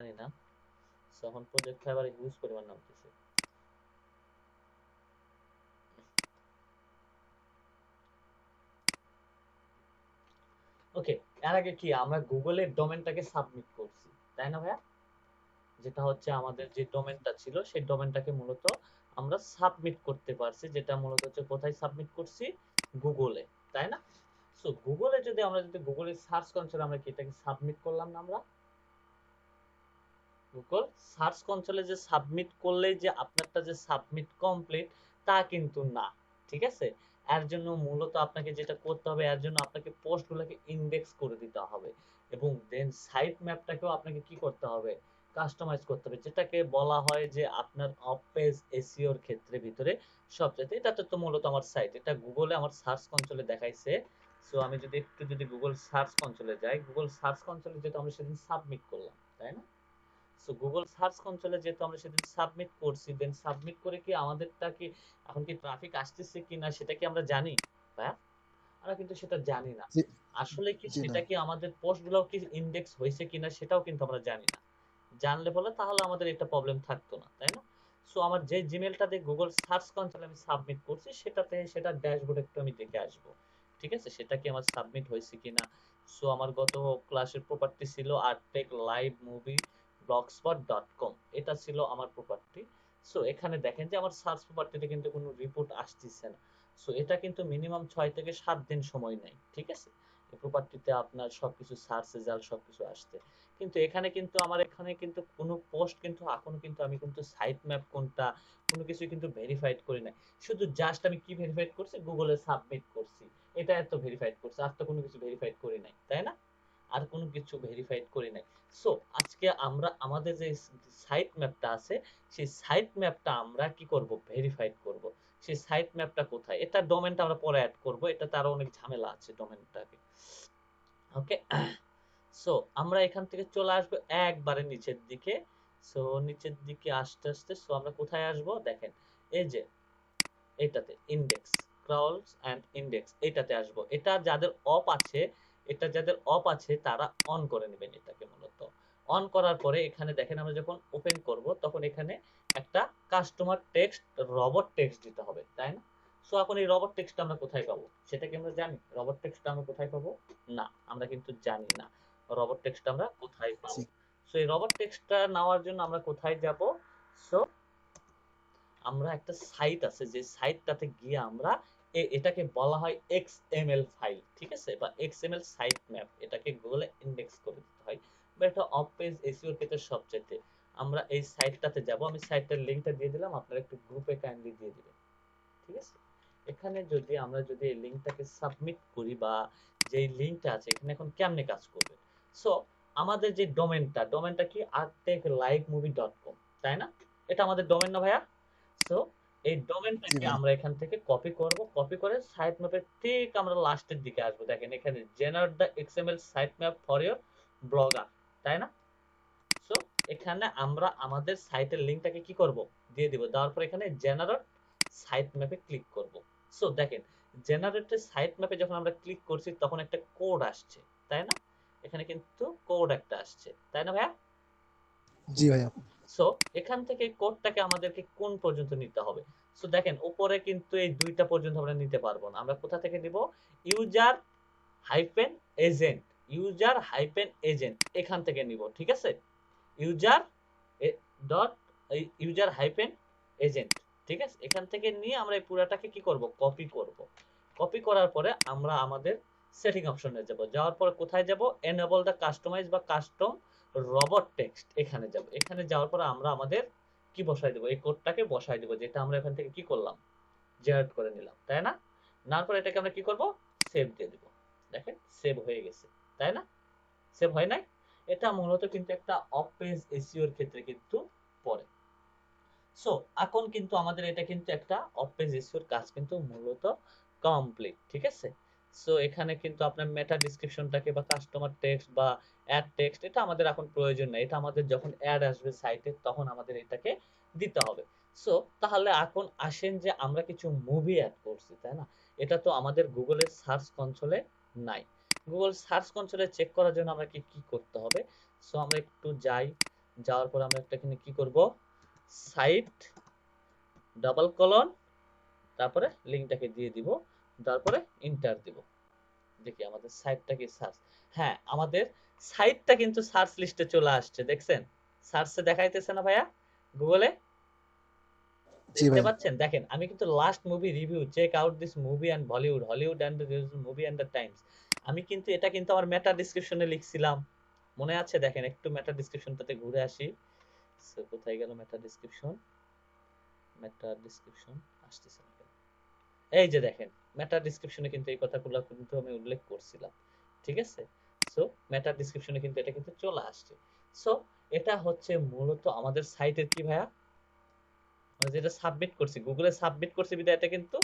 জানি না। সো এখন প্রজেক্ট ফাইবার হিউজ পরিমাণ নামতেছে। ওকে, এর আগে কি আমরা গুগলের ডোমেনটাকে সাবমিট করছি, তাই না ভাইয়া? যেটা হচ্ছে আমাদের যে ডোমেনটা ছিল সেই ডোমেনটাকে মূলত আমরা সাবমিট করতে পারছি, যেটা মূলত হচ্ছে কোথায় সাবমিট করছি, গুগলে, তাই না? সো গুগলে যদি আমরা যদি গুগলের সার্চ কনসোলে আমরা কি এটাকে সাবমিট করলাম না আমরা? গুগল সার্চ কনসোলে যে সাবমিট করলেই যে আপনারটা যে সাবমিট কমপ্লিট তা কিন্তু না, ঠিক আছে? এর জন্য মূলত আপনাকে যেটা করতে হবে, এর জন্য আপনাকে পোস্টগুলোকে ইন্ডেক্স করে দিতে হবে এবং দেন সাইট ম্যাপটাকেও আপনাকে কি করতে হবে, কাস্টমাইজ করতে হবে, যেটাকে বলা হয় যে আপনার অফ পেজ এসইওর ক্ষেত্রে ভিতরে সবচেয়ে এটা তো মূলত আমার সাইট, এটা গুগলে আমার সার্চ কনসোলে দেখাইছে। সো আমি যদি একটু যদি গুগল সার্চ কনসোলে যাই, গুগল সার্চ কনসোলে যেটা আমরা সেদিন সাবমিট করলাম, তাই না? সো গুগল সার্চ কনসোলে যেহেতু আমরা সেদিন সাবমিট করছি, দেন সাবমিট করে কি আমাদেরটা কি এখন কি ট্রাফিক আসতেছে কিনা সেটা কি আমরা জানি? হ্যাঁ, আমরা কিন্তু সেটা জানি না। জি। আসলে কি জি না। সেটা কি আমাদের পোস্টগুলো কি ইন্ডেক্স হয়েছে কিনা সেটাও কিন্তু আমরা জানি না। জানলে বলে তাহলে আমাদের এটা প্রবলেম থাকতো না, তাই না? সো আমার যে জিমেলটা দিয়ে গুগল সার্চ কনসোলে আমি সাবমিট করছি সেটাতে সেটা ড্যাশবোর্ডে একটু আমি দেখে আসবো, ঠিক আছে, সেটা কি আমার সাবমিট হয়েছে কিনা। সো আমার গত ক্লাসের প্রপার্টি ছিল আর্টেক লাইভ মুভি blogspot.com, এটা ছিল আমার প্রপার্টি। সো এখানে দেখেন যে আমার সার্চ প্রপার্টিতে কিন্তু কোনো রিপোর্ট আসতেছে না। সো এটা কিন্তু মিনিমাম 6 থেকে 7 দিন সময় নেয়, ঠিক আছে, এই প্রপার্টিতে আপনার সবকিছু সার্চ রেজাল্ট সবকিছু আসতে। কিন্তু এখানে কিন্তু আমার এখানে কিন্তু কোনো পোস্ট কিন্তু এখনো কিন্তু আমি কিন্তু সাইট ম্যাপ কোনটা কোনো কিছু কিন্তু ভেরিফাইড করি নাই। শুধু জাস্ট আমি কি ভেরিফাইড করছি, গুগলে সাবমিট করছি, এটা এত ভেরিফাইড করছি, আর তো কোনো কিছু ভেরিফাইড করি নাই, তাই না? আর কোনো কিছু ভেরিফাইড করি নাই। সো আজকে আমরা আমাদের যে সাইট ম্যাপটা আছে সেই সাইট ম্যাপটা আমরা কি করব, ভেরিফাইড করব। সেই সাইট ম্যাপটা কোথায়, এটা ডোমেনটা আমরা পরে অ্যাড করব, এটাতে আরো অনেক ঝামেলা আছে ডোমেনটাকে। ওকে, সো আমরা এখান থেকে চলে আসবো একবারে নিচের দিকে। সো নিচের দিকে আস্তে আস্তে সো আমরা কোথায় আসব দেখেন, এই যে এটাতে ইনডেক্স, ক্রাউলস এন্ড ইনডেক্স, এটাতে আসব। এটা যাদের অফ আছে, এটা যাদের অফ আছে তারা অন করে নেবেন এটাকে মূলত। অন করার পরে এখানে দেখেন আমরা যখন ওপেন করব তখন এখানে একটা কাস্টমার টেক্সট রবট টেক্সট দিতে হবে, তাই না? সো এখন এই রবট টেক্সটটা আমরা কোথায় পাবো সেটা কি আমরা জানি? রবট টেক্সটটা আমরা কোথায় পাবো? না, আমরা কিন্তু জানি না রবট টেক্সট আমরা কোথায় জি। পাবো। সো এই রবট টেক্সটটা নেওয়ার জন্য আমরা কোথায় যাব? সো আমরা একটা সাইট আছে যে সাইটটাতে গিয়ে আমরা এটাকে বলা হয় এক্সএমএল ফাইল, ঠিক আছে, বা এক্সএমএল সাইট ম্যাপ, এটাকে গুগলে ইন্ডেক্স করে দিতে হয়, বা এটা অফ পেজ এসইওর ক্ষেত্রে সবচেয়ে। আমরা এই সাইটটাতে যাব, আমি সাইটের লিংকটা দিয়ে দিলাম, আপনারা একটু গ্রুপে কাইন্ডলি দিয়ে দিবেন, ঠিক আছে? এখানে যদি আমরা যদি এই লিংকটাকে সাবমিট করি বা যেই লিংকটা আছে এখানে এখন কেমনে কাজ করবে। সো আমাদের যে ডোমেনটা কি artechlikemovie.com, তাই না? এটা আমাদের ডোমেন না ভাইয়া? সো এই জি ডোমেনটাকে ভাই। আমরা এখান থেকে কপি করব, কপি করে সাইট ম্যাপের ঠিক আমরা লাস্টের দিকে আসবো, দেখেন এখানে generate the XML site map for your blogger, তাই না? সো এখানে আমরা আমাদের সাইটের লিংকটাকে কি করব, দিয়ে দিব, দেওয়ার পর এখানে জেনারেট সাইট ম্যাপে ক্লিক করব। সো দেখেন জেনারেটেড সাইট ম্যাপে যখন আমরা ক্লিক করছি তখন একটা কোড আসছে, তাই না? এখানে কিন্তু কোড একটা আসছে, তাই না ভাইয়া? জি ভাইয়া। সো এখান থেকে কোডটাকে আমাদেরকে কোন পর্যন্ত নিতে হবে? সো দেখেন উপরে কিন্তু এই দুইটা পর্যন্ত আমরা নিতে পারবো না, আমরা কোথা থেকে নিব? User hyphen agent, user hyphen agent এখান থেকে নিব, ঠিক আছে? User dot user hyphen agent, ঠিক আছে, এখান থেকে নিয়ে আমরা এই পুরাটাকে কি করব, কপি করব। কপি করার পরে আমরা আমাদের সেটিং অপশনে যাব, যাওয়ার পরে কোথায় যাব, এনেবল দ্য কাস্টমাইজ বা কাস্টম রবট টেক্সট, এখানে যাব। এখানে যাওয়ার পরে আমরা আমাদের কি বসাই দেবো, এই কোডটাকে বসাই দেবো যেটা আমরা এখান থেকে কি করলাম, জেনারেট করে নিলাম, তাই না? নেওয়ার পরে এটাকে আমরা কি করব, সেভ দিয়ে দিব। দেখেন সেভ হয়ে গেছে, তাই না? সেভ হয় নাই? এটা মূলত কিন্তু একটা অফ পেজ এসইও এর ক্ষেত্রে কিন্তু পড়ে। সো এখন কিন্তু আমাদের এটা কিন্তু একটা অফ পেজ এসইও এর কাজ কিন্তু মূলত কমপ্লিট, ঠিক আছে? সো এখানে কিন্তু আপনার মেটা ডেসক্রিপশনটাকে বা কাস্টমার টেক্সট বা অ্যাড টেক্সট এটা আমাদের এখন প্রয়োজন নাই, এটা আমাদের যখন অ্যাড আসবে সাইটে তখন আমাদের এটাকে দিতে হবে। সো তাহলে এখন আসেন যে আমরা কিছু মুভি অ্যাড করছি, তাই না? এটা তো আমাদের গুগলের সার্চ কনসোলে নাই। গুগল সার্চ কনসোলে চেক করার জন্য আমরা কি কি করতে হবে? সো আমরা একটু যাই, যাওয়ার পর আমরা একটা এখানে কি করব, সাইট ডাবল কলন, তারপরে লিংকটাকে দিয়ে দিব, তারপরে এন্টার দিব। দেখি আমাদের সাইটটা কি সার্চ, হ্যাঁ আমাদের সাইটটা কিন্তু সার্চ লিস্টে চলে আসছে, দেখছেন সার্চে দেখাইতেছে না ভাইয়া গুগলে, জি দেখতে ভাইয়া। পাচ্ছেন? দেখেন আমি কিন্তু last movie review check out this movie and Bollywood Hollywood and movie and the times, আমি কিন্তু এটা কিন্তু আমার মেটা ডিসক্রিপশনে লিখছিলাম, মনে আছে? দেখেন একটু মেটা ডিসক্রিপশনটাতে ঘুরে আসি। সো কোথায় গেল মেটা ডিসক্রিপশন, মেটা ডিসক্রিপশন আসতেছে না কেন? এই যে দেখেন মেটা ডিসক্রিপশনে কিন্তু এই কথাগুলো কিন্তু আমি উল্লেখ করছিলাম, ঠিক আছে? সো মেটা ডিসক্রিপশনে কিন্তু এটা কিন্তু চলে আসছে। সো এটা হচ্ছে মূলত আমাদের সাইটের কি ভাইয়া, আমরা যেটা সাবমিট করছি গুগলে সাবমিট করছি বিধায় এটা কিন্তু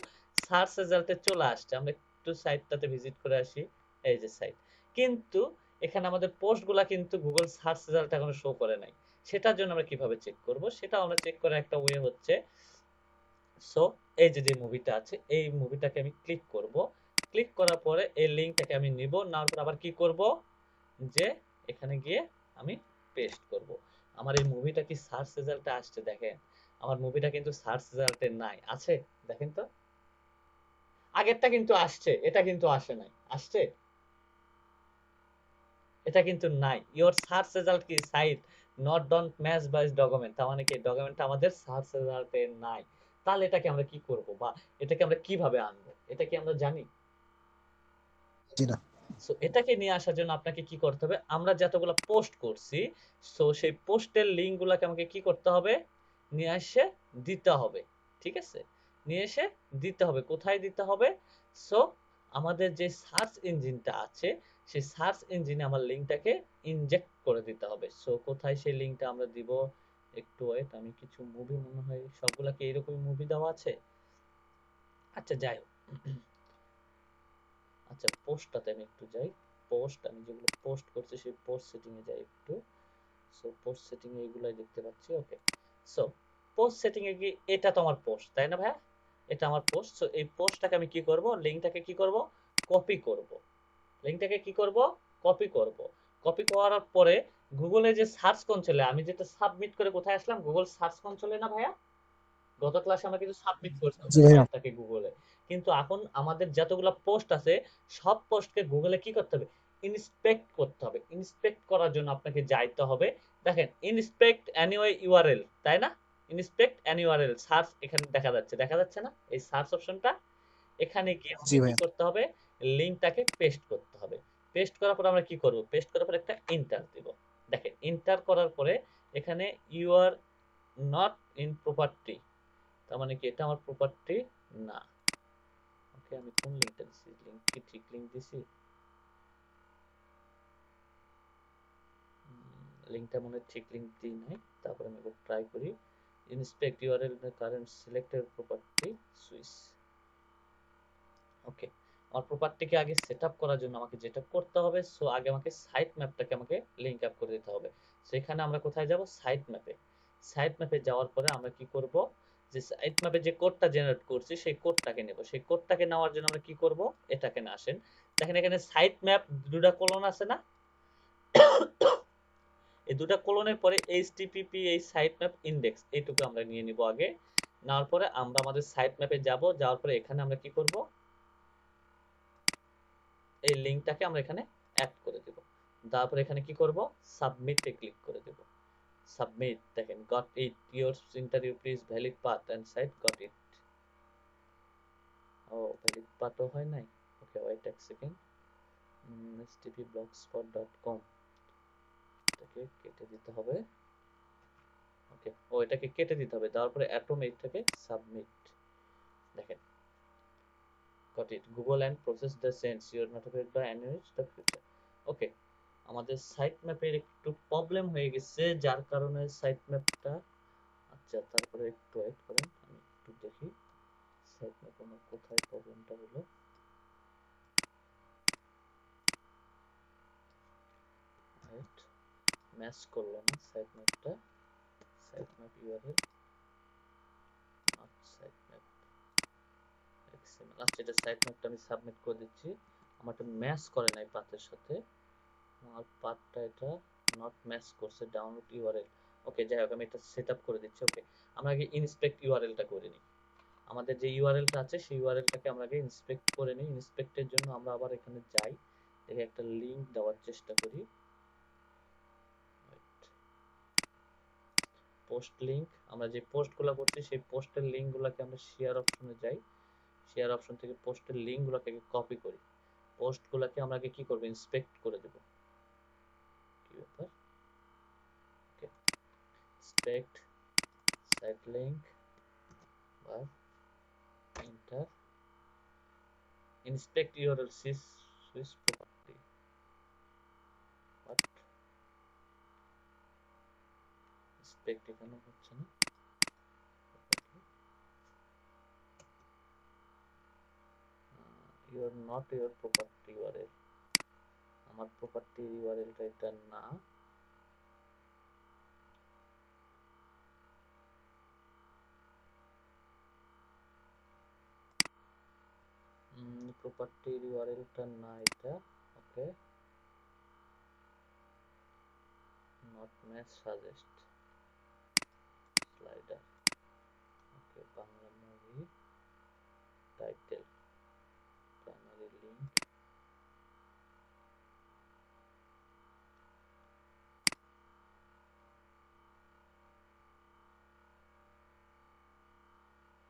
সার্চ রেজাল্টে চলে আসছে। আমরা একটু সাইটটাতে ভিজিট করে আসি, এই যে সাইট, কিন্তু এখানে আমাদের পোস্টগুলা কিন্তু গুগল সার্চ রেজাল্ট এখনো শো করে নাই। সেটার জন্য আমরা কিভাবে চেক করব, সেটা আমরা চেক করার একটা ওয়ে হচ্ছে, সো এই যে যে মুভিটা আছে এই মুভিটাকে আমি ক্লিক করব, ক্লিক করার পরে এই লিঙ্কটাকে আমি নিব, নেওয়ার পর আবার কি করব, যে এখানে গিয়ে আমি পেস্ট করব। আমার এই মুভিটা কি সার্চ রেজাল্টে আসছে? দেখেন আমার মুভিটা কিন্তু সার্চ রেজাল্টে নাই, আছে? দেখেন তো, আগেরটা কিন্তু আসছে, এটা কিন্তু আসে নাই, আসছে? এটা কিন্তু নাই। ইওর সার্চ রেজাল্ট কি site not don't match by document, তার মানে কি ডকুমেন্টটা আমাদের সার্চ রেজাল্টে নাই। তাহলে এটাকে আমরা কি করব, বা এটাকে আমরা কিভাবে আনবো, এটা কি আমরা জানি? জি না। সো এটাকে নিয়ে আসার জন্য আপনাকে কি করতে হবে, আমরা যতগুলো পোস্ট করছি সো সেই পোস্টের লিঙ্ক গুলাকে আমাকে কি করতে হবে, নিয়ে এসে দিতে হবে, ঠিক আছে? নিয়ে এসে দিতে হবে, কোথায় দিতে হবে, সো আমাদের যে সার্চ ইঞ্জিনটা আছে সেই সার্চ ইঞ্জিনে আমার লিঙ্কটাকে ইনজেক্ট করে দিতে হবে। সো কোথায় সেই লিঙ্কটা আমরা দিব, একটু ওয়েট, আমি কিছু মুভি মনে হয় সবগুলা কি এরকমই মুভি দেওয়া আছে, আচ্ছা যাই হোক, আচ্ছা পোস্টটাতে আমি একটু যাই, পোস্ট আমি যেগুলো পোস্ট করছি সেই পোস্ট সেটিং এ যাই একটু। সো পোস্ট সেটিং এ এগুলাই দেখতে পাচ্ছি, ওকে। সো পোস্ট সেটিং এ কি, এটা তো আমার পোস্ট তাই না ভাইয়া, এটা আমার পোস্ট। সো এই পোস্টটাকে আমি কি করব, লিংকটাকে কি করব, কপি করব, লিংকটাকে কি করব, কপি করব। কপি করার পরে গুগলে যে সার্চ কনসোলে আমি যেটা সাবমিট করে কোথায় আসলাম, গুগল সার্চ কনসোলে না ভাইয়া, গত ক্লাসে আমরা কিন্তু সাবমিট করছি জি আমাদের ভাইয়া। সাইটটাকে গুগলে, কিন্তু এখন আমাদের যতগুলো পোস্ট আছে সব পোস্টকে গুগলে কি করতে হবে, ইন্সপেক্ট করতে হবে। ইন্সপেক্ট করার জন্য আপনাকে যাইতে হবে, দেখেন ইন্সপেক্ট এনিওয়ে ইউআরএল, তাই না? ইন্সপেক্ট এনি ইউআরএল সার্চ এখানে দেখা যাচ্ছে, দেখা যাচ্ছে না এই সার্চ অপশনটা, এখানে গিয়ে জি আমাকে কি ভাইয়া। করতে হবে, লিংকটাকে পেস্ট করতে হবে। পেস্ট করার পর আমরা কি করব, পেস্ট করার পর একটা এন্টার দিব। দেখেন এন্টার করার পরে এখানে you are not in property, তার মানে কি এটা আমার প্রপার্টি না। ওকে আমি কোন লিংকটা দিছি, লিংক কি ঠিক লিংক দিছি, লিংকটা মনে হয় ঠিক লিংক দিই নাই, তারপরে আমি একবার ট্রাই করি, inspect URL the current selected property switch. Okay, আমার প্রপার্টিকে আগে সেটআপ করার জন্য আমাকে যেটা করতে হবে, সো আগে আমাকে সাইট ম্যাপটাকে আমাকে লিংক আপ করে দিতে হবে। সেখানে আমরা কোথায় যাব, সাইট ম্যাপে। সাইট ম্যাপে যাওয়ার পরে আমরা কি করব, যে সাইট ম্যাপে যে কোডটা জেনারেট করছি সেই কোডটাকে নেব, সেই কোডটাকে নেওয়ার জন্য আমরা কি করব, এটাকে না আসেন, দেখেন এখানে সাইট ম্যাপ দুটা কলন আছে না, এই দুটা কলনের পরে এইচটিটিপি এই সাইট ম্যাপ ইন্ডেক্স এইটুকু আমরা নিয়ে নিব আগে। নেওয়ার পরে আমরা আমাদের সাইট ম্যাপে যাব, যাওয়ার পরে এখানে আমরা কি করব, এই লিংকটাকে আমরা এখানে অ্যাড করে দেব, তারপর এখানে কি করব, সাবমিটে ক্লিক করে দেব। সাবমিট, দেখেন got it your interview please valid path and site got it. ও ভ্যালিড পাথও হয় নাই, ওকে ওয়েট এক সেকেন্ড, http://blogspot.com এটাকে কেটে দিতে হবে, ওকে ও এটাকে কেটে দিতে হবে, তারপরে অ্যাটম এইটাকে সাবমিট, দেখেন got it Google and process the sense you are notified by enrich the future. Okay, আমাদের সাইট ম্যাপের একটু প্রবলেম হয়ে গেছে যার কারণে সাইট ম্যাপটা, আচ্ছা তারপরে একটু ওয়েট করেন আমি একটু দেখি সাইট ম্যাপ আমার কোথায় প্রবলেমটা হলো, রাইট ম্যাচ করলো না সাইট ম্যাপটা, site map URL not site map XML, আচ্ছা এটা সাইট ম্যাপটা আমি সাবমিট করে দিচ্ছি, আমারটা ম্যাচ করে নাই পাথের সাথে, আমার পাথটা এটা নট ম্যাচ করছে ডাউনলোড ইউআরএল, ওকে, যাই হোক আমি এটা সেট আপ করে দিচ্ছি। ওকে, আমরা আগে ইন্সপেক্ট ইউআরএলটা করে নিই। আমাদের যে ইউআরএলটা আছে সেই ইউআরএলটাকে আমরা আগে ইন্সপেক্ট করে নিই। ইন্সপেক্টের জন্য আমরা আবার এখানে যাই, দেখে একটা লিঙ্ক দেওয়ার চেষ্টা করি। পোস্ট লিঙ্ক, আমরা যে পোস্টগুলো করছি সেই পোস্টের লিঙ্কগুলোকে আমরা শেয়ার অপশনে যাই, শেয়ার অপশন থেকে পোস্টের লিঙ্কগুলোকে কপি করি, পোস্টগুলোকে আমরা আগে কি করব, ইন্সপেক্ট করে দেব। কি ব্যাপার, ওকে, ইন্সপেক্ট সাইট লিঙ্ক বা enter, inspect URL switch property, but inspect এখানে হচ্ছে না, your not your property URL, আমার প্রপার্টি ইউআরএলটা এটা না। প্রপার্টি ইউআরএলটা না এটা, okay, not match suggest slider, okay, Bangla movie title primary link,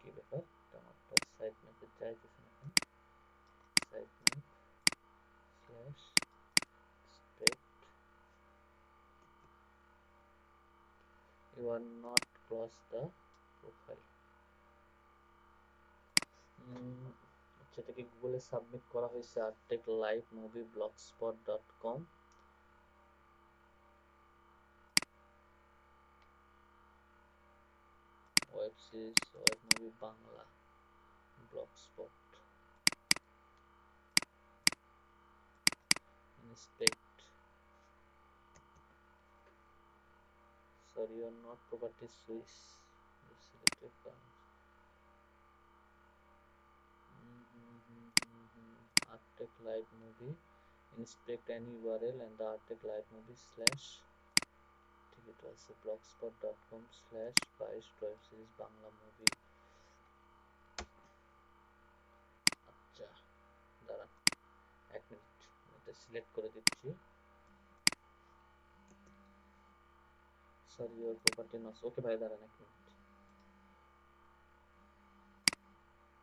কি ব্যাপার, আমারটা সাইট ম্যাপে চাইতেছে না কেন, সাইট ম্যাপ স্ল্যাশ স্পেক্ট, you are not close the profile. আচ্ছা, এটাকে গুগলে সাবমিট করা হয়েছে আর্টেক live movie blogspot.com, web series web movie Bangla blogspot, inspect, sorry you are not property switch selected Artec live movie, inspect any URL and the Artec live movie slash, ঠিক এটা আছে blogspot.com slash 22 web series Bangla movie. আচ্ছা দাঁড়ান 1 minute, আমি এটা select করে দিচ্ছি। Sorry your property not, ওকে ভাই দাঁড়ান 1 মিনিট।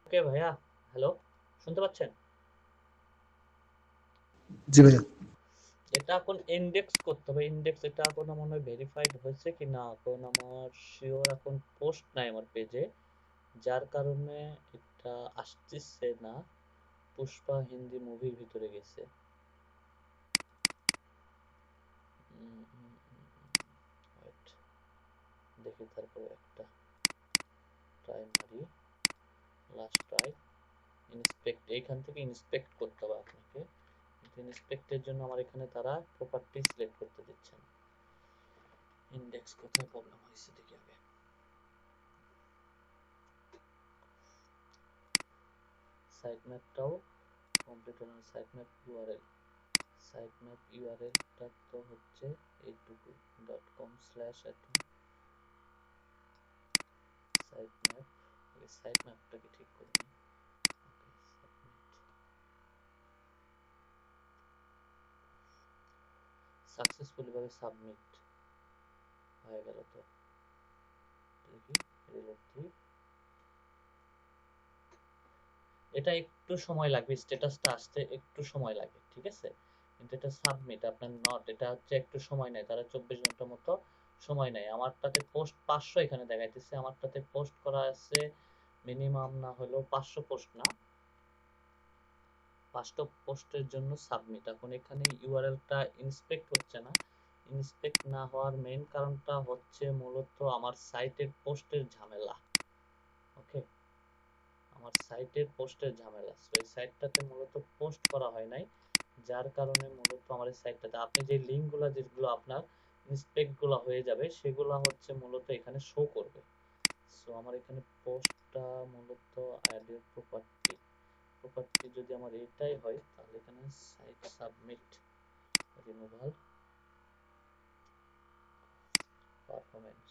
ওকে ভাইয়া, হ্যালো, শুনতে পাচ্ছেন? জি ভাইয়া। এটা এখন ইন্ডেক্স করতে হবে, ইন্ডেক্স এটা এখন মনে হয় ভেরিফাইড হয়েছে কি না এখন আমার শিওর এখন পোস্ট নাই আমার পেজে, যার কারণে এটা আসতেছে না, পুষ্পা হিন্দি মুভির ভিতরে গেছে। ওয়েট, দেখি তারপরে একটা ট্রাই মারি, লাস্ট ট্রাই, ইন্সপেক্ট, এইখান থেকে ইন্সপেক্ট করতে হবে আপনাকে, কিন্তু ইন্সপেক্টের জন্য আমার এখানে তারা প্রপার্টি সিলেক্ট করতে দিচ্ছে না। ইন্ডেক্স কোথায় প্রবলেম হয়েছে দেখি আগে। সাইট ম্যাপটাও কমপ্লিট হলো না, site map URL, site map ইউআরএলটা তো হচ্ছে এইটুকু .com স্ল্যাশ সাইট ম্যাপ, এই সাইট ম্যাপটাকে ঠিক করে নিই। ওকে, সাবমিট, সাকসেসফুলি ভাবে সাবমিট হয়ে গেল তো, দেখি রিলোড দিই, এটা একটু সময় লাগবে, স্ট্যাটাসটা আসতে একটু সময় লাগে, ঠিক আছে, কিন্তু এটা সাবমিট আপনার নট, এটা হচ্ছে একটু সময় নেয়, তারা 24 ঘন্টার মতো সময় নেয়। আমারটাতে পোস্ট 500 এখানে দেখাইতেছে, আমারটাতে পোস্ট করা আছে মিনিমাম না হলেও 500 পোস্ট না, 5টা পোস্টের জন্য সাবমিট। এখন এখানে ইউআরএলটা ইন্সপেক্ট হচ্ছে না, ইন্সপেক্ট না হওয়ার মেইন কারণটা হচ্ছে মূলত আমার সাইটের পোস্টের ঝামেলা। ওকে, আমার সাইটের পোস্টের ঝামেলা, সো এই সাইটটাতে মূলত পোস্ট করা হয় নাই, যার কারণে মূলত আমার এই সাইটটাতে আপনি যে লিঙ্কগুলো যেগুলো আপনার ইন্সপেক্ট গুলো হয়ে যাবে সেগুলো হচ্ছে মূলত এখানে শো করবে। সো আমার এখানে পোস্টটা মূলত আইডির প্রপার্টি, প্রপার্টি যদি আমার এটাই হয় তাহলে এখানে site submit removal, performance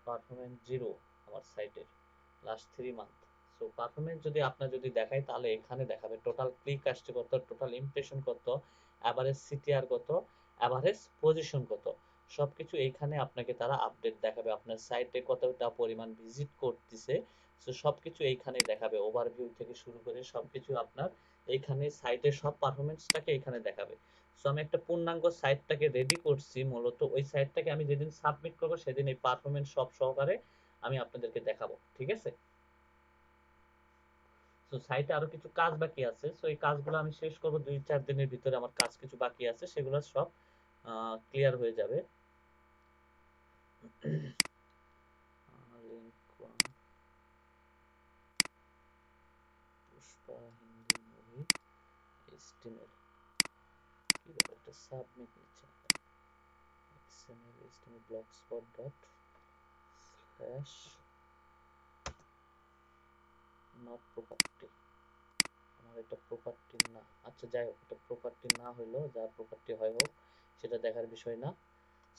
performance zero আমার সাইটের লাস্ট 3 মান্থ। সো পারফরম্যান্স যদি আপনার যদি দেখায় তাহলে এখানে দেখাবে টোটাল ক্লিক আসছে কত, টোটাল ইমপ্রেশন কত, অ্যাভারেজ সিটিআর কত, অ্যাভারেজ পজিশন কত, সবকিছু এইখানে আপনাকে তারা আপডেট দেখাবে। আপনার সাইটে কতটা পরিমাণ ভিজিট করতেছে, সো সবকিছু এইখানে দেখাবে। ওভারভিউ থেকে শুরু করে সবকিছু আপনার এইখানে সাইটের সব পারফরম্যান্সটাকে এইখানে দেখাবে। সো আমি একটা পূর্ণাঙ্গ সাইটটাকে রেডি করছি, মূলত ওই সাইটটাকে আমি যেদিন সাবমিট করবো সেদিন এই পারফরম্যান্স সব সহকারে আমি আপনাদেরকে দেখাবো, ঠিক আছে? তো সাইটে আরো কিছু কাজ বাকি আছে, সো এই কাজগুলো আমি শেষ করব 2-4 দিনের ভিতরে। আমার কাজ কিছু বাকি আছে, সেগুলো সব ক্লিয়ার হয়ে যাবে। Link Pushpa Hindi movie HTML, কি বলে এটা সাবমিট নিচ্ছে না কেন? XML HTML blogspot dot slash not property, আমার এটা প্রপার্টি না। আচ্ছা যাই হোক, এটা প্রপার্টি না হইলো, যা প্রপার্টি হয় হোক, সেটা দেখার বিষয় না।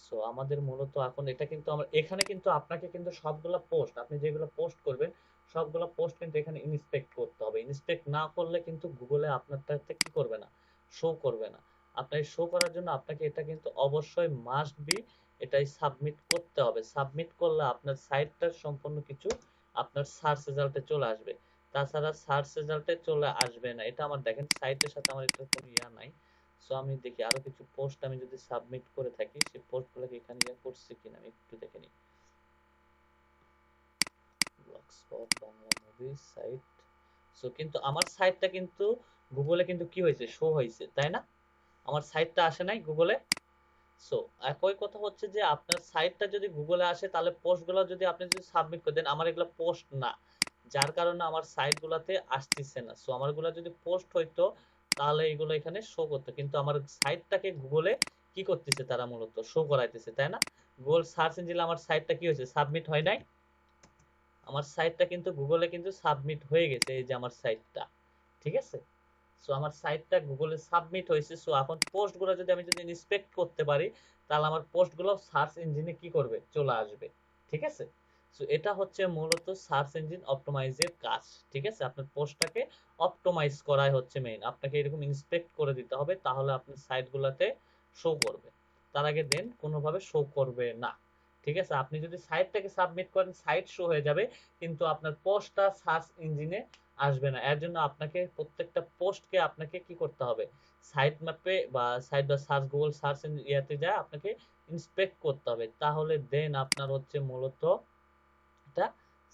সো আমাদের মূলত এখন এটা কিন্তু আমরা এখানে কিন্তু আপনাকে কিন্তু সবগুলা পোস্ট, আপনি যেগুলো পোস্ট করবেন সবগুলা পোস্ট কিন্তু এখানে ইন্সপেক্ট করতে হবে। ইন্সপেক্ট না করলে কিন্তু গুগলে আপনারটাতে কি করবে না, শো করবে না। আপনার শো করার জন্য আপনাকে এটা কিন্তু অবশ্যই মাস্ট বি এটাই সাবমিট করতে হবে। সাবমিট করলে আপনার সাইটটার সম্পূর্ণ কিছু আপনার সার্চ রেজাল্টে চলে আসবে। তাছাড়া সার্চ রেজাল্টে চলে আসবে না। এটা আমার দেখেন সাইটের সাথে আমার এটার কোনো ইয়া নাই। সো আমি দেখি আরো কিছু পোস্ট আমি যদি সাবমিট করে থাকি, সেই পোস্টগুলোকে এখানে ইয়া করছি কিনা আমি একটু দেখে নিই। Blogspot Bangla movie site, so কিন্তু আমার সাইটটা কিন্তু গুগলে কিন্তু কি হয়েছে, শো হয়েছে, তাই না? আমার সাইটটা আসে নাই গুগলে। সো একই কথা হচ্ছে যে আপনার সাইটটা যদি গুগলে আসে তাহলে পোস্টগুলো যদি আপনি যদি সাবমিট করে দেন, আমার এগুলো পোস্ট না, যার কারণে আমার সাইটগুলোতে আসতেছে না। সো আমারগুলো যদি পোস্ট হইতো তাহলে এগুলো এখানে শো করতো, কিন্তু আমার সাইটটাকে গুগলে কি করতেছে, তারা মূলত শো করাইতেছে, তাই না? গুগল সার্চ ইঞ্জিনে আমার সাইটটা কি হয়েছে, সাবমিট হয় নাই। আমার সাইটটা কিন্তু গুগলে কিন্তু সাবমিট হয়ে গেছে, এই যে আমার সাইটটা, ঠিক আছে? সো আমার সাইটটা গুগলে সাবমিট হয়েছে। সো এখন পোস্টগুলো যদি আমি যদি ইন্সপেক্ট করতে পারি তাহলে আমার পোস্টগুলো সার্চ ইঞ্জিনে কি করবে, চলে আসবে, ঠিক আছে? সো এটা হচ্ছে মূলত সার্চ ইঞ্জিন অপটিমাইজের কাজ, ঠিক আছে? আপনার পোস্টটাকে অপটিমাইজ করাই হচ্ছে মেইন। আপনাকে এরকম ইন্সপেক্ট করে দিতে হবে, তাহলে আপনার সাইটগুলোতে শো করবে। তার আগে দেন কোনোভাবে শো করবে না, ঠিক আছে? আপনি যদি সাইটটাকে সাবমিট করেন সাইট শো হয়ে যাবে, কিন্তু আপনার পোস্টটা সার্চ ইঞ্জিনে আসবে না। এর জন্য আপনাকে প্রত্যেকটা পোস্টকে আপনাকে কি করতে হবে, সাইট ম্যাপে বা সাইট বা সার্চ গুগল সার্চ ইয়াতে যায় আপনাকে ইন্সপেক্ট করতে হবে, তাহলে দেন আপনার হচ্ছে মূলত এটা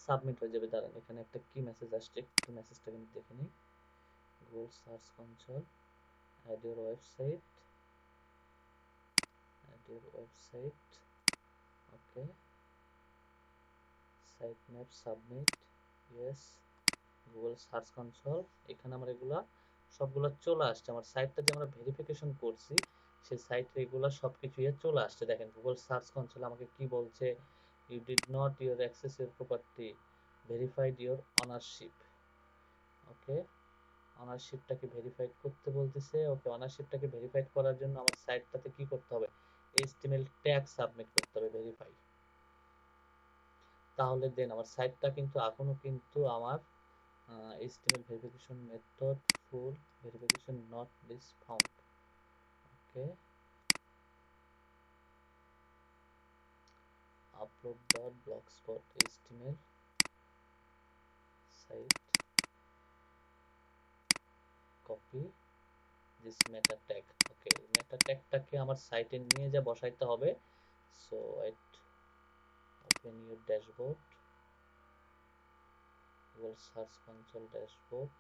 সাবমিট হয়ে যাবে। দাঁড়ান এখানে একটা কি মেসেজ আসছে, একটু মেসেজটা কিন্তু দেখে নিই। Google search console, add your website, add your website, okay, site map submit, yes, Google search console. এখানে আমার এগুলা সবগুলা চলে আসছে। আমার সাইটটা যে আমরা ভেরিফিকেশন করছি সেই সাইটে এগুলা সবকিছু ইয়ে চলে আসছে। দেখেন গুগল সার্চ কনসোল আমাকে কি বলছে, you did not your access your property, verified your ownership, okay, অনারশিপটাকে ভেরিফাইড করতে বলতেছে। ওকে, অনারশিপটাকে ভেরিফাইড করার জন্য আমার সাইটটাতে কি করতে হবে, এইচটিএমএল ট্যাগ সাবমিট করতে হবে, ভেরিফাই। তাহলে দেন আমার সাইটটা কিন্তু এখনো কিন্তু আমার HTML verification method full verification not this found, okay, upload.blogspot HTML site, copy this meta tag, okay, meta tagটাকে আমার সাইটে নিয়ে যা বসাইতে হবে। So it open your dashboard, Google search console dashboard,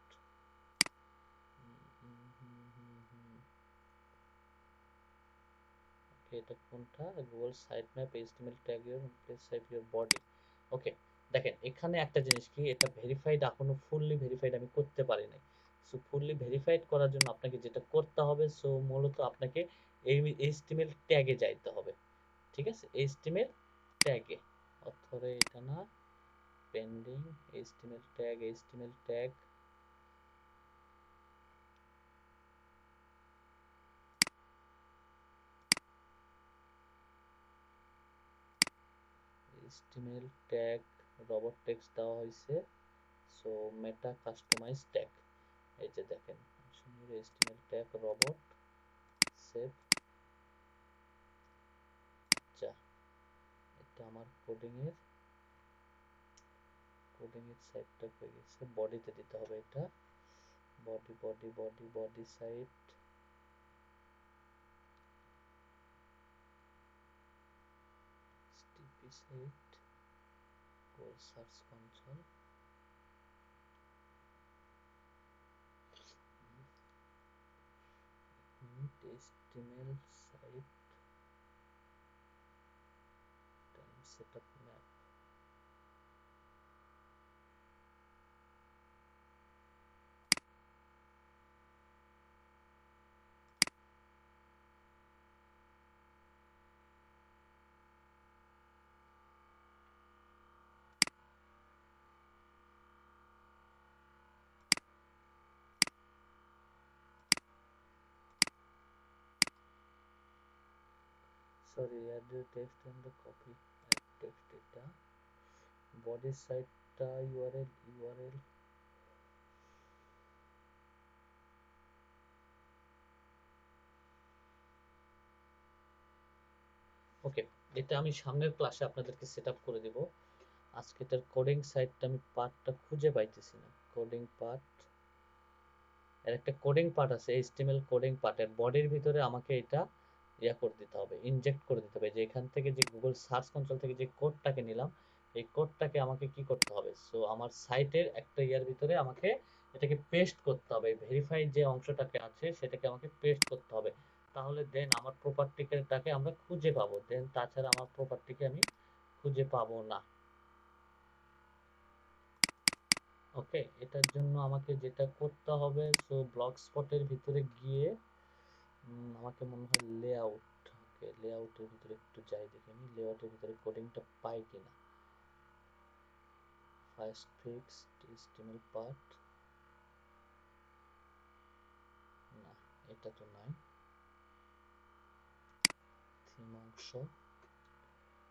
এটা কোনটা, Google site map HTML tag your place save your body, okay. দেখেন এখানে একটা জিনিস কি, এটা ভেরিফাইড এখনো ফুললি ভেরিফাইড আমি করতে পারি নাই। সো ফুললি ভেরিফাইড করার জন্য আপনাকে যেটা করতে হবে, সো মূলত আপনাকে এই এইচটিএমএল ট্যাগে যাইতে হবে, ঠিক আছে? এইচটিএমএল ট্যাগে, অথরে এটা না, pending, HTML tag, HTML tag robot text দেওয়া হয়েছে, সো মেটা কাস্টমাইজ ট্যাগ, এই যে দেখেন HTML ট্যাগ রবট সেভ। আচ্ছা, এটা আমার কোডিং এর সাইডটা হয়ে গেছে, বডিতে দিতে হবে এটা, বডি সাইড, টিপি side, Google search console, HTML site time setup map. Sorry, add the text and the copy add text, এটা বডি সাইটটা ইউআরএল ওকে, এটা আমি সামনের ক্লাসে আপনাদেরকে সেটআপ করে দিব। আজকে এটার কোডিং সাইটটা আমি পার্টটা খুঁজে পাইতেছি না, কোডিং পার্ট, এর একটা কোডিং পার্ট আছে HTML কোডিং পার্টের বডির ভিতরে আমাকে এটা ইয়া করে দিতে হবে, ইনজেক্ট করে দিতে হবে, যে এখান থেকে যে গুগল সার্চ কনসোল থেকে যে কোডটাকে নিলাম এই কোডটাকে আমাকে কি করতে হবে, সো আমার সাইটের একটা ইয়ার ভিতরে আমাকে এটাকে পেস্ট করতে হবে, ভেরিফাইড যে অংশটাকে আছে সেটাকে আমাকে পেস্ট করতে হবে, তাহলে দেন আমার প্রপার্টিটাকে আমরা খুঁজে পাবো, দেন তাছাড়া আমার প্রপার্টিকে আমি খুঁজে পাবো না। ওকে, এটার জন্য আমাকে যেটা করতে হবে, সো ব্লগ স্পটের ভিতরে গিয়ে আমাকে মনে হয় লেআউট, ওকে লেআউটের ভিতরে একটু যাই দেখি আমি লেআউটের ভিতরে কোডিংটা পাই কিনা। ফার্স্ট ফিক্সড HTML পার্ট, না এটা তো নাই। থিম অংশ,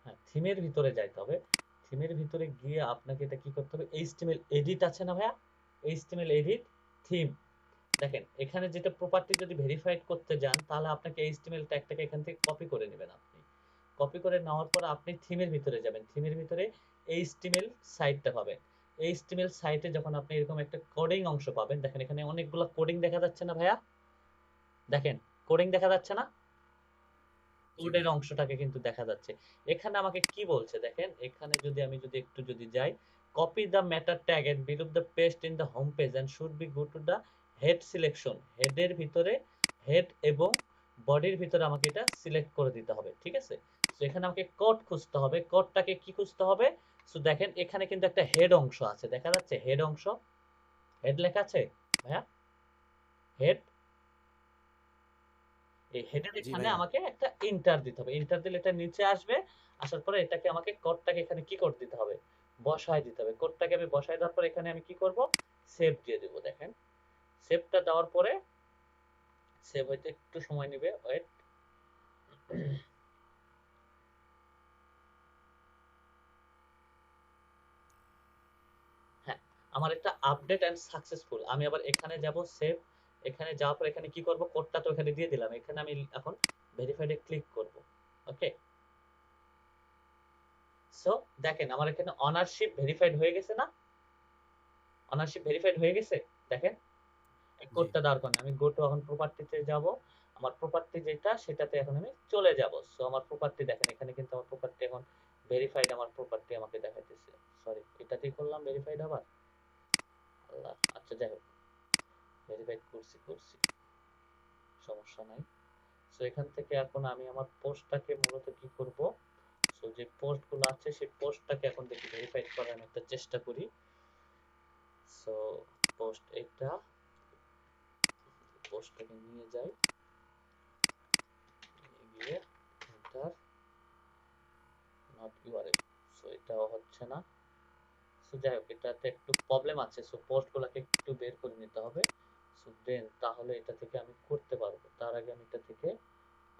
হ্যাঁ থিমের ভিতরে যাইতে হবে, থিমের ভিতরে গিয়ে আপনাকে এটা কি করতে হবে, HTML এডিট আছে না ভাইয়া, HTML এডিট থিম, দেখেন এখানে যেটা প্রপার্টি যদি ভেরিফাইড করতে যান তাহলে আপনাকে HTML ট্যাগটাকে এখান থেকে কপি করে নেবেন, আপনি কপি করে নেওয়ার পর আপনি থিমের ভিতরে যাবেন, থিমের ভিতরে HTML সাইটটা পাবেন, HTML সাইটে যখন আপনি এরকম একটা কোডিং অংশ পাবেন, দেখেন এখানে অনেকগুলো কোডিং দেখা যাচ্ছে না ভাইয়া, দেখেন কোডিং দেখা যাচ্ছে না, কোডের অংশটাকে কিন্তু দেখা যাচ্ছে। এখানে আমাকে কি বলছে দেখেন, এখানে যদি একটু যাই, copy the matter tag and বিলুপ the paste in the home page and should be go to the head selection, হেডের ভিতরে হেড এবং বডির ভিতরে আমাকে এটা সিলেক্ট করে দিতে হবে, ঠিক আছে। তো এখানে আমাকে কোড খুঁজতে হবে, কোডটাকে কি খুঁজতে হবে, সো দেখেন এখানে কিন্তু একটা হেড অংশ আছে, দেখা যাচ্ছে হেড অংশ, হেড লেখা আছে ভাইয়া, হেড, এই হেডের জি এখানে ভাইয়া। আমাকে একটা এন্টার দিতে হবে, এন্টার দিলে এটা নিচে আসবে, আসার পরে এটাকে আমাকে কোডটাকে এখানে কি করে দিতে হবে, বসায় দিতে হবে, কোডটাকে আমি বসায় দেওয়ার পর এখানে আমি কি করব, সেভ দিয়ে দেব, দেখেন সেভটা দেওয়ার পরে সেভ হইতে একটু সময় নেবে, ওয়েট। হ্যাঁ, আমার একটা আপডেট এন্ড সাকসেসফুল, আমি আবার এখানে যাব সেভ, এখানে যাওয়ার পর এখানে কি করব, কোডটা তো এখানে দিয়ে দিলাম, এখানে আমি এখন ভেরিফাইডে ক্লিক করব। ওকে, সো দেখেন আমার এখানে অনারশিপ ভেরিফাইড হয়ে গেছে না, অনারশিপ ভেরিফাইড হয়ে গেছে, দেখেন এই জি কোডটা দেওয়ার কারণে আমি গো টু এখন প্রপার্টিতে যাব, আমার প্রপার্টি যেটা সেটাতে এখন আমি চলে যাব, সো আমার প্রপার্টি দেখেন এখানে কিন্তু আমার প্রপার্টি এখন ভেরিফাইড, আমার প্রপার্টি আমাকে দেখাইতেছে, সরি এটাতেই করলাম ভেরিফাইড আবার, আল্লাহ, আচ্ছা যাই হোক ভেরিফাইড করছি, সমস্যা নাই। সো এখান থেকে এখন আমি আমার পোস্টটাকে মূলত কি করব, সো যে পোস্টগুলো আছে সেই পোস্টটাকে এখন দেখি ভেরিফাইড করার আমি একটা চেষ্টা করি, সো পোস্ট এটা, পোস্টটাকে নিয়ে যাই, নিয়ে গিয়ে এন্টার, নট ইউআরএল, সো এটাও হচ্ছে না, সো যাই হোক এটাতে একটু প্রবলেম আছে, সো পোস্টগুলোকে একটু বের করে নিতে হবে, সো দেন তাহলে এটা থেকে আমি করতে পারবো, তার আগে আমি এটা থেকে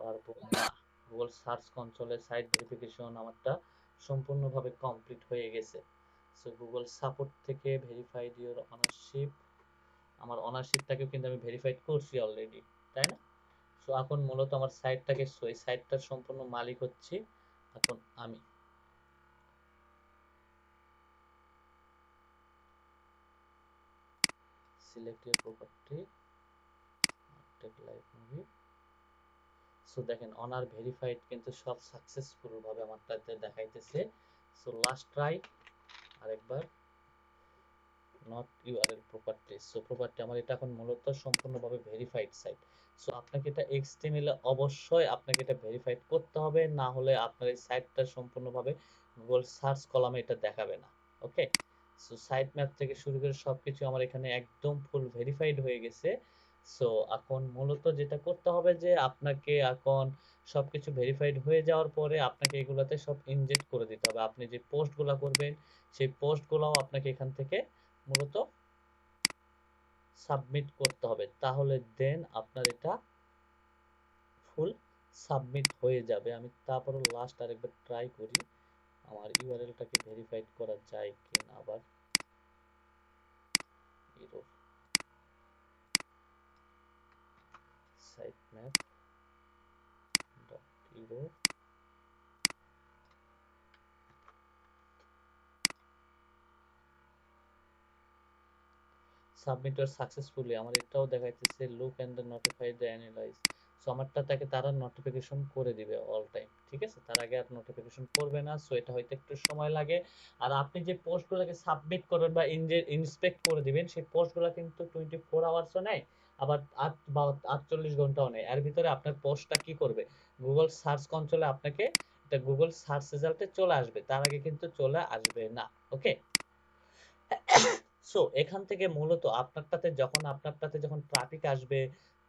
পারবো না। গুগল সার্চ কনসোলে সাইট ভেরিফিকেশন আমারটা সম্পূর্ণভাবে কমপ্লিট হয়ে গেছে। সো গুগল সাপোর্ট থেকে ভেরিফাইড ইওর অনারশিপ, আমার অনারশিপটাকেও কিন্তু আমি ভেরিফাইড করছি অলরেডি, তাই না? সো এখন মূলত আমার সাইটটাকে, সো এই সাইটটার সম্পূর্ণ মালিক হচ্ছি এখন আমি। Select your property, take live movie. So দেখেন অনার ভেরিফাইড কিন্তু সব সাকসেসফুল ভাবে আমারটাতে দেখাইতেছে। সো লাস্ট ট্রাই আরেকবার, not URL property. So property আমার এটা এখন মূলত সম্পূর্ণভাবে ভেরিফাইড সাইট। সো আপনাকে এটা এক্সটিএমএল অবশ্যই আপনাকে এটা ভেরিফাইড করতে হবে, না হলে আপনার এই সাইটটা সম্পূর্ণভাবে গুগল সার্চ কলামে এটা দেখাবে না। ওকে, সো সাইট ম্যাপ থেকে শুরু করে সবকিছু আমার এখানে একদম ফুল ভেরিফাইড হয়ে গেছে। সো এখন মূলত যেটা করতে হবে যে আপনাকে এখন সবকিছু ভেরিফাইড হয়ে যাওয়ার পরে আপনাকে এগুলাতে সব ইনজেক্ট করে দিতে হবে। আপনি যে পোস্টগুলো করবেন সেই পোস্টগুলোও আপনাকে এখান থেকে মূলত সাবমিট করতে হবে, তাহলে দেন আপনার এটা ফুল সাবমিট হয়ে যাবে। আমি তারপরে লাস্ট আরেকবার ট্রাই করি আমার ইউআরএলটাকে ভেরিফাইড করা যায় কিনা। আবার error site map dot error submitted successfully, আমার এটাও দেখাইতেছে look and the notify the analyze. So আমারটা তাকে তারা নোটিফিকেশন করে দিবে অল টাইম, ঠিক আছে? তার আগে আর নোটিফিকেশন করবে না। সো এটা হয়তো একটু সময় লাগে। আর আপনি যে পোস্টগুলোকে সাবমিট করবেন বা ইন্সপেক্ট করে দিবেন সেই পোস্টগুলো কিন্তু 24 আওয়ার্সও নেয়, আবার 48 ঘন্টাও নেয়। এর ভিতরে আপনার পোস্টটা কি করবে, গুগল সার্চ কনসোলে আপনাকে এটা গুগল সার্চ রেজাল্টে চলে আসবে, তার আগে কিন্তু চলে আসবে না। ওকে, সো এখান থেকে মূলত আপনারটাতে যখন ট্রাফিক আসবে,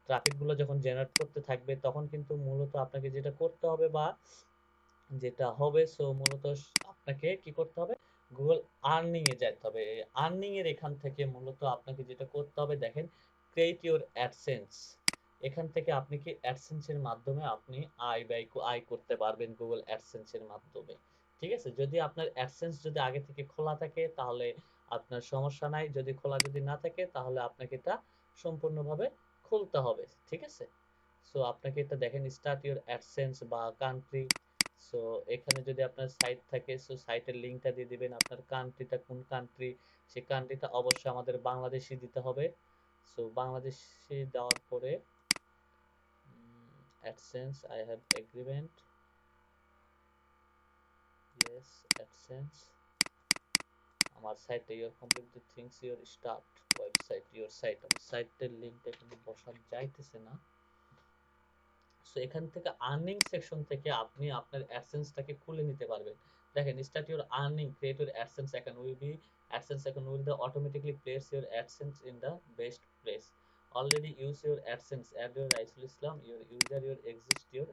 ট্রাফিক গুলো যখন জেনারেট করতে থাকবে, তখন কিন্তু মূলত আপনাকে যেটা করতে হবে বা যেটা হবে, সো মূলত আপনাকে কি করতে হবে, গুগল আর্নিং এ যেতে হবে। আর্নিং এর এখান থেকে মূলত আপনাকে যেটা করতে হবে, দেখেন ক্রিয়েট ইউর অ্যাডসেন্স। এখান থেকে আপনি কি অ্যাডসেন্স এর মাধ্যমে আপনি আয় করতে পারবেন গুগল অ্যাডসেন্স এর মাধ্যমে। ঠিক আছে, যদি আপনার অ্যাডসেন্স যদি আগে থেকে খোলা থাকে তাহলে আপনার সমস্যা নাই, যদি খোলা যদি না থাকে তাহলে আপনাকে এটা সম্পূর্ণভাবে খুলতে হবে। ঠিক আছে, সো আপনাকে এটা দেখেন স্টার্ট ইউর অ্যাডসেন্স বা কান্ট্রি। সো এখানে যদি আপনার সাইট থাকে, সো সাইটের লিঙ্কটা দিয়ে দিবেন, আপনার কান্ট্রিটা কোন কান্ট্রি, সেই কান্ট্রিটা অবশ্যই আমাদের বাংলাদেশি দিতে হবে। সো বাংলাদেশি দেওয়ার পরে AdSense I have agreement, yes AdSense. আমার সাইটে your complete the things your start website your site, আমার সাইটের লিঙ্কটা এখানে বসা যাইতেছে না। সো এখান থেকে আর্নিং সেকশন থেকে আপনি আপনার অ্যাডসেন্সটাকে খুলে নিতে পারবেন। দেখেন start your earning, create your AdSense account will be, AdSense account will automatically place your AdSense in the best place, already use your AdSense add your Raisul Islam your user your exist your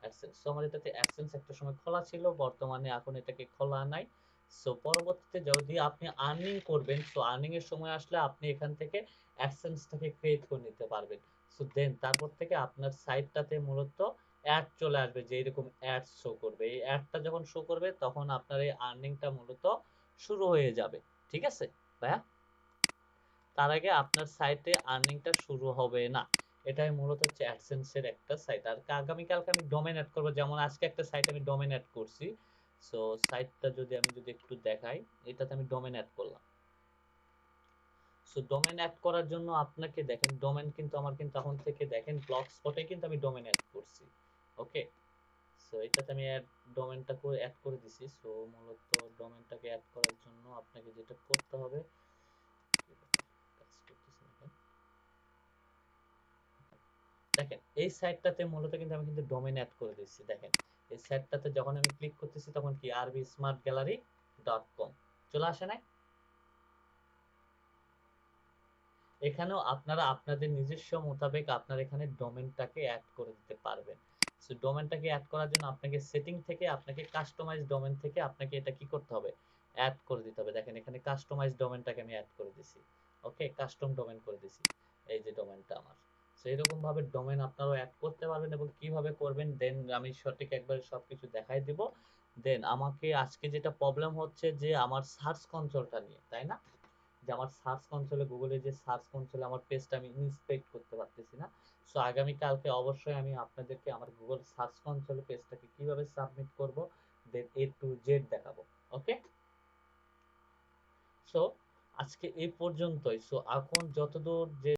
AdSense. So আমার এটাতে AdSense একটা সময় খোলা ছিল, বর্তমানে এখন এটাকে খোলা নাই। সো পরবর্তীতে যদি আপনি আর্নিং করবেন, সো আর্নিং এর সময় আসলে আপনি এখান থেকে অ্যাডসেন্সটাকে ক্রিয়েট করে নিতে পারবেন। সো দেন তারপর থেকে আপনার সাইটটাতে মূলত অ্যাড চলে আসবে, যে এরকম অ্যাড শো করবে। এই অ্যাডটা যখন শো করবে তখন আপনার এই আর্নিংটা মূলত শুরু হয়ে যাবে। ঠিক আছে ভাইয়া, তার আগে আপনার সাইটে আর্নিংটা শুরু হবে না। এটাই মূলত হচ্ছে অ্যাডসেন্স এর একটা সাইট। আর আগামীকালকে আমি ডোমেন অ্যাড করবো, যেমন আজকে একটা সাইট আমি ডোমেন অ্যাড করছি। সো সাইটটা যদি একটু দেখাই, এটাতে আমি ডোমেন অ্যাড করলাম। সো ডোমেন অ্যাড করার জন্য আপনাকে দেখেন ডোমেন কিন্তু আমার কিন্তু এখন থেকে দেখেন ব্লগ স্পটে কিন্তু আমি ডোমেন অ্যাড করছি। ওকে, সো এটাতে আমি ডোমেনটা করে অ্যাড করে দিছি। সো মূলত ডোমেনটাকে অ্যাড করার জন্য আপনাকে যেটা করতে হবে, কাজ করতেছে না কেন? দেখেন এই সাইটটাতে মূলত কিন্তু আমি কিন্তু ডোমেন অ্যাড করে দিচ্ছি। দেখেন এই সাইটটাতে যখন আমি ক্লিক করতেছি তখন কি rbsmartgallery.com চলে আসে নাই? এখানেও আপনারা আপনাদের নিজস্ব মোতাবেক আপনার এখানে ডোমেনটাকে অ্যাড করে দিতে পারবেন। সো ডোমেনটাকে অ্যাড করার জন্য আপনাকে সেটিং থেকে আপনাকে কাস্টমাইজ ডোমেন থেকে আপনাকে এটা কি করতে হবে, অ্যাড করে দিতে হবে। দেখেন এখানে কাস্টমাইজ ডোমেনটাকে আমি অ্যাড করে দিছি। ওকে, কাস্টম ডোমেন করে দিছি, এই যে ডোমেনটা আমার। সো এরকম ভাবে ডোমেন আপনারাও অ্যাড করতে পারবেন, এবং কিভাবে করবেন দেন আমি সঠিক একবার সবকিছু দেখাই দিব। দেন আমাকে আজকে যেটা প্রবলেম হচ্ছে যে আমার সার্চ কনসোলটা নিয়ে, তাই না? যে আমার সার্চ কনসোলে, গুগলে যে সার্চ কনসোলে আমার পেজটা আমি ইন্সপেক্ট করতে পারতেছি না। সো আগামী কালকে অবশ্যই আমি আপনাদেরকে আমার গুগল সার্চ কনসোলে পেজটাকে কিভাবে সাবমিট করব, দেন A to Z দেখাবো। ওকে, সো আজকে এই পর্যন্তই। সো এখন যতদূর যে